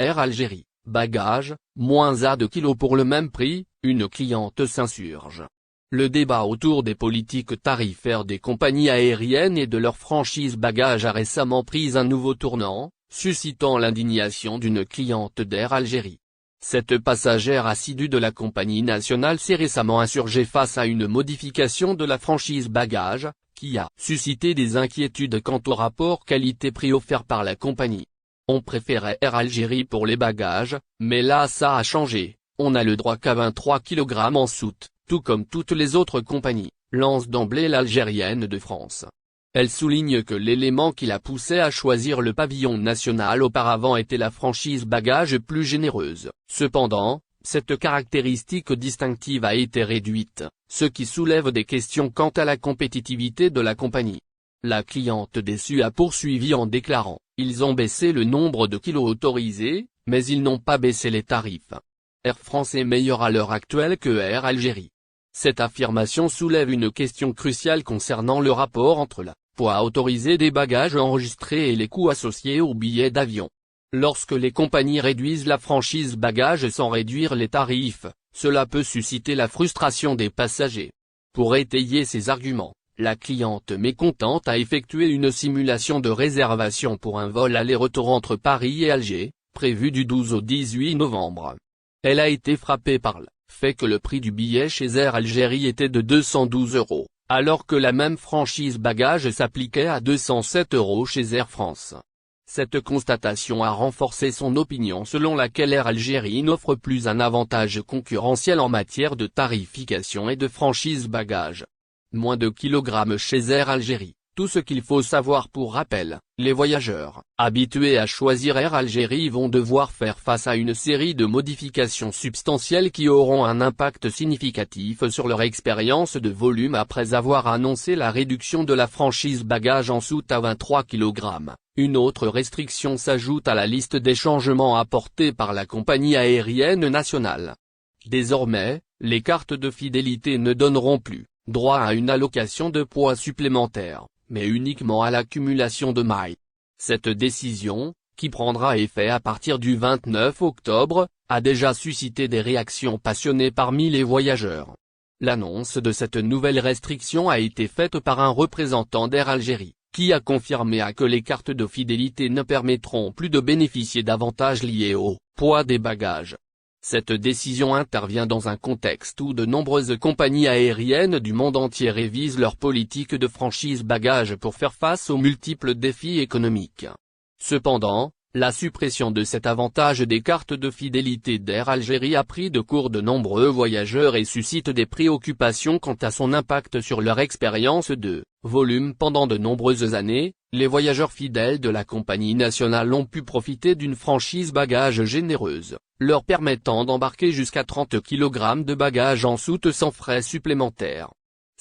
Air Algérie, bagages, moins à 2 kg pour le même prix, une cliente s'insurge. Le débat autour des politiques tarifaires des compagnies aériennes et de leurs franchises bagages a récemment pris un nouveau tournant, suscitant l'indignation d'une cliente d'Air Algérie. Cette passagère assidue de la compagnie nationale s'est récemment insurgée face à une modification de la franchise bagages, qui a suscité des inquiétudes quant au rapport qualité-prix offert par la compagnie. On préférait Air Algérie pour les bagages, mais là ça a changé, on a le droit qu'à 23 kg en soute, tout comme toutes les autres compagnies, lance d'emblée l'Algérienne de France. Elle souligne que l'élément qui la poussait à choisir le pavillon national auparavant était la franchise bagages plus généreuse. Cependant, cette caractéristique distinctive a été réduite, ce qui soulève des questions quant à la compétitivité de la compagnie. La cliente déçue a poursuivi en déclarant « Ils ont baissé le nombre de kilos autorisés, mais ils n'ont pas baissé les tarifs. Air France est meilleur à l'heure actuelle que Air Algérie. » Cette affirmation soulève une question cruciale concernant le rapport entre le poids autorisé des bagages enregistrés et les coûts associés aux billets d'avion. Lorsque les compagnies réduisent la franchise bagages sans réduire les tarifs, cela peut susciter la frustration des passagers. Pour étayer ces arguments, la cliente mécontente a effectué une simulation de réservation pour un vol aller-retour entre Paris et Alger, prévu du 12 au 18 novembre. Elle a été frappée par le fait que le prix du billet chez Air Algérie était de 212 €, alors que la même franchise bagages s'appliquait à 207 € chez Air France. Cette constatation a renforcé son opinion selon laquelle Air Algérie n'offre plus un avantage concurrentiel en matière de tarification et de franchise bagages. Moins de kilogrammes chez Air Algérie. Tout ce qu'il faut savoir pour rappel, les voyageurs, habitués à choisir Air Algérie vont devoir faire face à une série de modifications substantielles qui auront un impact significatif sur leur expérience de volume après avoir annoncé la réduction de la franchise bagages en soute à 23 kg. Une autre restriction s'ajoute à la liste des changements apportés par la compagnie aérienne nationale. Désormais, les cartes de fidélité ne donneront plus droit à une allocation de poids supplémentaire, mais uniquement à l'accumulation de miles. Cette décision, qui prendra effet à partir du 29 octobre, a déjà suscité des réactions passionnées parmi les voyageurs. L'annonce de cette nouvelle restriction a été faite par un représentant d'Air Algérie, qui a confirmé que les cartes de fidélité ne permettront plus de bénéficier d'avantages liés au poids des bagages. Cette décision intervient dans un contexte où de nombreuses compagnies aériennes du monde entier révisent leur politique de franchise bagages pour faire face aux multiples défis économiques. Cependant, la suppression de cet avantage des cartes de fidélité d'Air Algérie a pris de court de nombreux voyageurs et suscite des préoccupations quant à son impact sur leur expérience de volume pendant de nombreuses années. Les voyageurs fidèles de la compagnie nationale ont pu profiter d'une franchise bagages généreuse, leur permettant d'embarquer jusqu'à 30 kg de bagages en soute sans frais supplémentaires.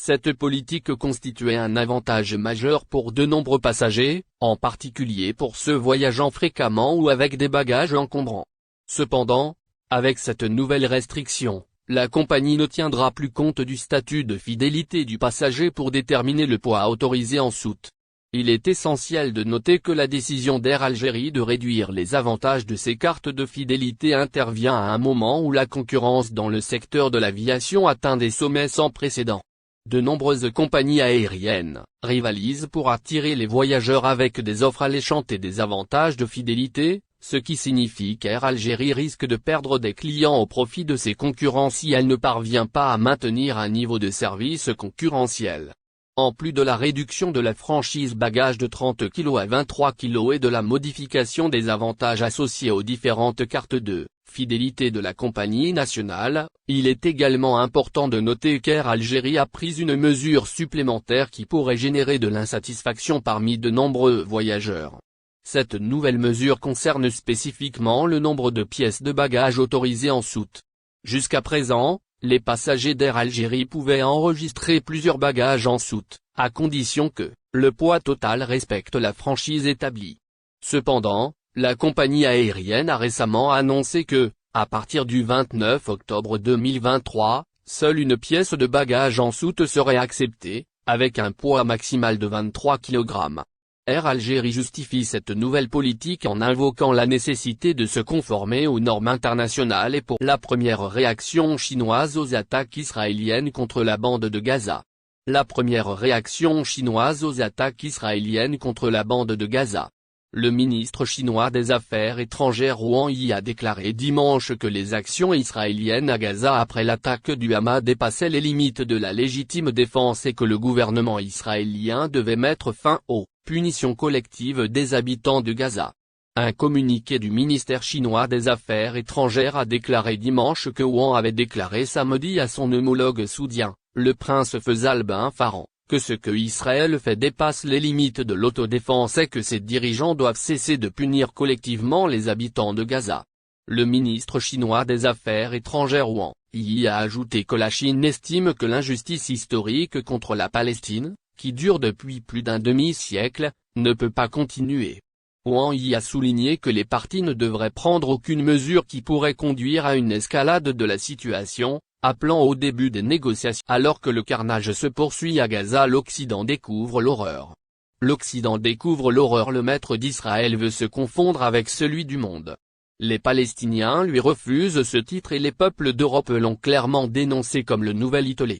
Cette politique constituait un avantage majeur pour de nombreux passagers, en particulier pour ceux voyageant fréquemment ou avec des bagages encombrants. Cependant, avec cette nouvelle restriction, la compagnie ne tiendra plus compte du statut de fidélité du passager pour déterminer le poids autorisé en soute. Il est essentiel de noter que la décision d'Air Algérie de réduire les avantages de ses cartes de fidélité intervient à un moment où la concurrence dans le secteur de l'aviation atteint des sommets sans précédent. De nombreuses compagnies aériennes rivalisent pour attirer les voyageurs avec des offres alléchantes et des avantages de fidélité, ce qui signifie qu'Air Algérie risque de perdre des clients au profit de ses concurrents si elle ne parvient pas à maintenir un niveau de service concurrentiel. En plus de la réduction de la franchise bagages de 30 kg à 23 kg et de la modification des avantages associés aux différentes cartes de fidélité de la compagnie nationale, il est également important de noter qu'Air Algérie a pris une mesure supplémentaire qui pourrait générer de l'insatisfaction parmi de nombreux voyageurs. Cette nouvelle mesure concerne spécifiquement le nombre de pièces de bagages autorisées en soute. Jusqu'à présent, les passagers d'Air Algérie pouvaient enregistrer plusieurs bagages en soute, à condition que le poids total respecte la franchise établie. Cependant, la compagnie aérienne a récemment annoncé que, à partir du 29 octobre 2023, seule une pièce de bagage en soute serait acceptée, avec un poids maximal de 23 kg. Air Algérie justifie cette nouvelle politique en invoquant la nécessité de se conformer aux normes internationales et pour la première réaction chinoise aux attaques israéliennes contre la bande de Gaza. La première réaction chinoise aux attaques israéliennes contre la bande de Gaza. Le ministre chinois des Affaires étrangères Wang Yi a déclaré dimanche que les actions israéliennes à Gaza après l'attaque du Hamas dépassaient les limites de la légitime défense et que le gouvernement israélien devait mettre fin aux punitions collectives des habitants de Gaza. Un communiqué du ministère chinois des Affaires étrangères a déclaré dimanche que Wang avait déclaré samedi à son homologue saoudien, le prince Faisal bin Farhan, que ce que Israël fait dépasse les limites de l'autodéfense et que ses dirigeants doivent cesser de punir collectivement les habitants de Gaza. Le ministre chinois des Affaires étrangères Wang Yi a ajouté que la Chine estime que l'injustice historique contre la Palestine, qui dure depuis plus d'un demi-siècle, ne peut pas continuer. Wang Yi a souligné que les parties ne devraient prendre aucune mesure qui pourrait conduire à une escalade de la situation, appelant au début des négociations. Alors que le carnage se poursuit à Gaza, l'Occident découvre l'horreur. L'Occident découvre l'horreur. Le maître d'Israël veut se confondre avec celui du monde. Les Palestiniens lui refusent ce titre et les peuples d'Europe l'ont clairement dénoncé comme le nouvel Hitler.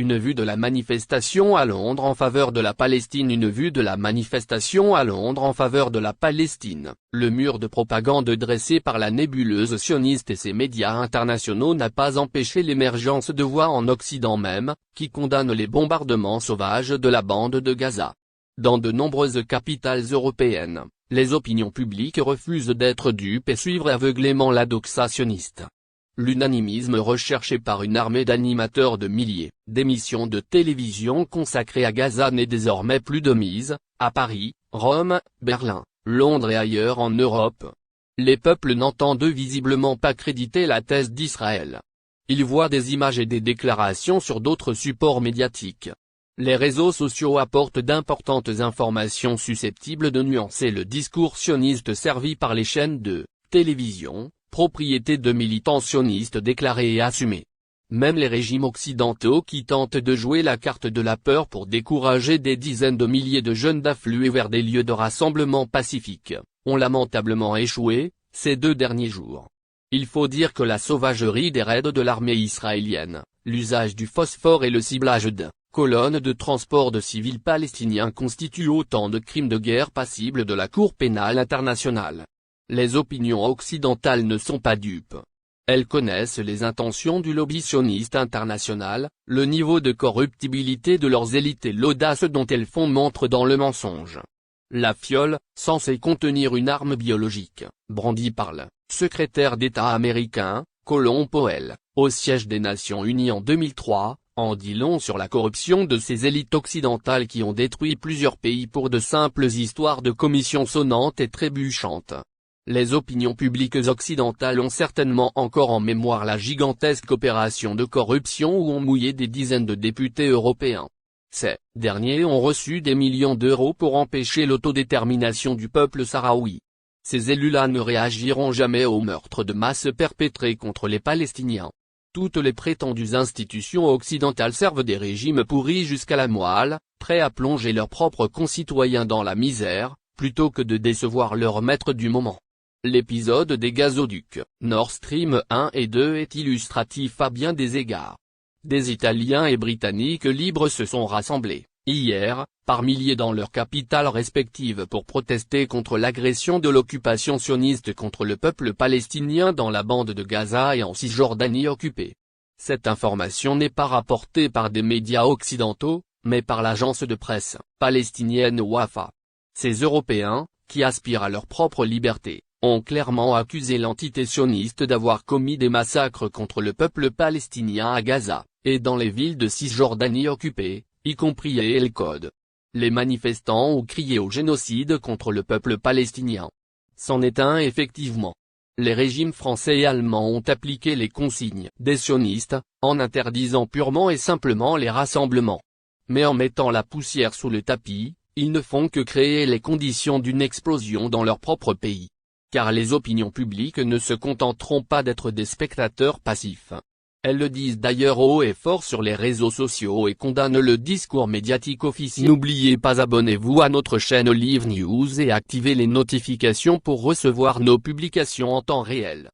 Une vue de la manifestation à Londres en faveur de la Palestine. Une vue de la manifestation à Londres en faveur de la Palestine. Le mur de propagande dressé par la nébuleuse sioniste et ses médias internationaux n'a pas empêché l'émergence de voix en Occident même, qui condamnent les bombardements sauvages de la bande de Gaza. Dans de nombreuses capitales européennes, les opinions publiques refusent d'être dupes et suivre aveuglément la doxa sioniste. L'unanimisme recherché par une armée d'animateurs de milliers d'émissions de télévision consacrées à Gaza n'est désormais plus de mise, à Paris, Rome, Berlin, Londres et ailleurs en Europe. Les peuples n'entendent visiblement pas créditer la thèse d'Israël. Ils voient des images et des déclarations sur d'autres supports médiatiques. Les réseaux sociaux apportent d'importantes informations susceptibles de nuancer le discours sioniste servi par les chaînes de télévision, propriété de militants sionistes déclarés et assumés. Même les régimes occidentaux qui tentent de jouer la carte de la peur pour décourager des dizaines de milliers de jeunes d'affluer vers des lieux de rassemblement pacifiques, ont lamentablement échoué, ces 2 derniers jours. Il faut dire que la sauvagerie des raids de l'armée israélienne, l'usage du phosphore et le ciblage de colonnes de transport de civils palestiniens constituent autant de crimes de guerre passibles de la Cour pénale internationale. Les opinions occidentales ne sont pas dupes. Elles connaissent les intentions du lobby sioniste international, le niveau de corruptibilité de leurs élites et l'audace dont elles font montre dans le mensonge. La fiole, censée contenir une arme biologique, brandie par le secrétaire d'État américain, Colin Powell, au siège des Nations Unies en 2003, en dit long sur la corruption de ces élites occidentales qui ont détruit plusieurs pays pour de simples histoires de commissions sonnantes et trébuchantes. Les opinions publiques occidentales ont certainement encore en mémoire la gigantesque opération de corruption où ont mouillé des dizaines de députés européens. Ces derniers ont reçu des millions d'euros pour empêcher l'autodétermination du peuple sahraoui. Ces élus-là ne réagiront jamais aux meurtres de masse perpétrés contre les Palestiniens. Toutes les prétendues institutions occidentales servent des régimes pourris jusqu'à la moelle, prêts à plonger leurs propres concitoyens dans la misère, plutôt que de décevoir leurs maîtres du moment. L'épisode des gazoducs, Nord Stream 1 et 2 est illustratif à bien des égards. Des Italiens et Britanniques libres se sont rassemblés, hier, par milliers dans leurs capitales respectives pour protester contre l'agression de l'occupation sioniste contre le peuple palestinien dans la bande de Gaza et en Cisjordanie occupée. Cette information n'est pas rapportée par des médias occidentaux, mais par l'agence de presse palestinienne Wafa. Ces Européens, qui aspirent à leur propre liberté, ont clairement accusé l'entité sioniste d'avoir commis des massacres contre le peuple palestinien à Gaza, et dans les villes de Cisjordanie occupées, y compris El-Code. Les manifestants ont crié au génocide contre le peuple palestinien. C'en est un effectivement. Les régimes français et allemands ont appliqué les consignes des sionistes, en interdisant purement et simplement les rassemblements. Mais en mettant la poussière sous le tapis, ils ne font que créer les conditions d'une explosion dans leur propre pays. Car les opinions publiques ne se contenteront pas d'être des spectateurs passifs. Elles le disent d'ailleurs haut et fort sur les réseaux sociaux et condamnent le discours médiatique officiel. N'oubliez pas, abonnez-vous à notre chaîne Olive News et activez les notifications pour recevoir nos publications en temps réel.